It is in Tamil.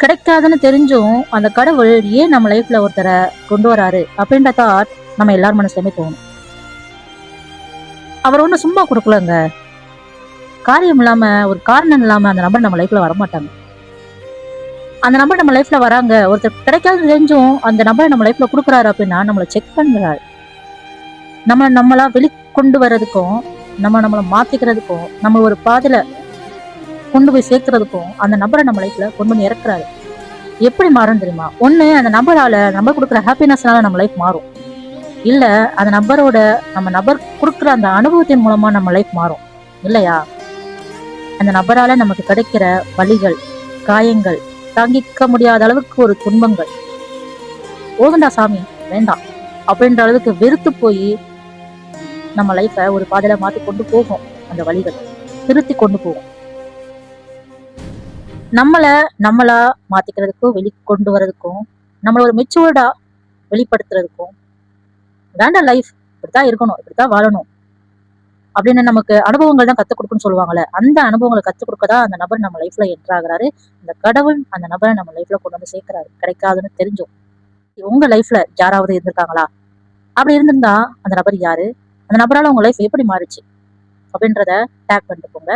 கிடைக்காதுன்னு தெரிஞ்சும் அந்த கடவுள் ஏன் நம்ம லைஃப்ல ஒருத்தரை கொண்டு வராரு அப்படின்ற தாட் நம்ம எல்லார் மனசுலயுமே தோணும். அவர் ஒண்ணு சும்மா கொடுக்கலங்க. காரியம் இல்லாம ஒரு காரணம் இல்லாம அந்த நபர் நம்ம லைஃப்ல வரமாட்டாங்க. அந்த நபர் நம்ம லைஃப்ல வராங்க, ஒருத்தர் கிடைக்காது தெரிஞ்சும் அந்த நபர் நம்ம லைஃப்ல கொடுக்குறாரு அப்படின்னா நம்மளை செக் பண்றாரு. நம்மளா வெளிக்கொண்டு வர்றதுக்கும் நம்மளை மாத்திக்கிறதுக்கும் நம்ம ஒரு பாதையில கொண்டு போய் சேர்க்கறதுக்கும் அந்த நபரை நம்ம லைஃப்ல கொண்டு வந்து இறக்குறாரு. எப்படி மாறும் தெரியுமா? ஒண்ணு அந்த நபர் கொடுக்குற ஹாப்பினஸ்னால நம்ம லைஃப் மாறும். இல்ல அந்த நபர் கொடுக்குற அந்த அனுபவத்தின் மூலமா நம்ம லைஃப் மாறும் இல்லையா? அந்த நபரால நமக்கு கிடைக்கிற வலிகள், காயங்கள், தாங்கிக்க முடியாத அளவுக்கு ஒரு துன்பங்கள், போதுண்டா சாமி வேண்டாம் அப்படின்ற அளவுக்கு வெறுத்து போய் நம்ம லைஃப ஒரு பாதையில மாத்தி கொண்டு போகும். அந்த வலிகள் திருத்தி கொண்டு போகும். நம்மளா மாத்திக்கிறதுக்கும் வெளிக்கொண்டு வர்றதுக்கும் நம்மள ஒரு மெச்சூர்டா வெளிப்படுத்துறதுக்கும் வேண்டாம். லைஃப் இப்படித்தான் இருக்கணும், இப்படித்தான் வாழணும் அப்படின்னு நமக்கு அனுபவங்கள் தான் கத்துக் கொடுக்குன்னு சொல்லுவாங்கல்ல. அந்த அனுபவங்களை கத்துக் கொடுக்கதான் அந்த நபர் நம்ம லைஃப்ல என்ட்ராகிறாரு. அந்த கடவுள் அந்த நபரை நம்ம லைஃப்ல கொண்டு வந்து சேர்க்கிறாரு, கிடைக்காதுன்னு தெரிஞ்சும். உங்க லைஃப்ல யாராவது இருந்திருக்காங்களா? அப்படி இருந்திருந்தா அந்த நபர் யாரு? அந்த நபரால உங்க லைஃப் எப்படி மாறிச்சு அப்படின்றத டேக் பண்ணிட்டு போங்க.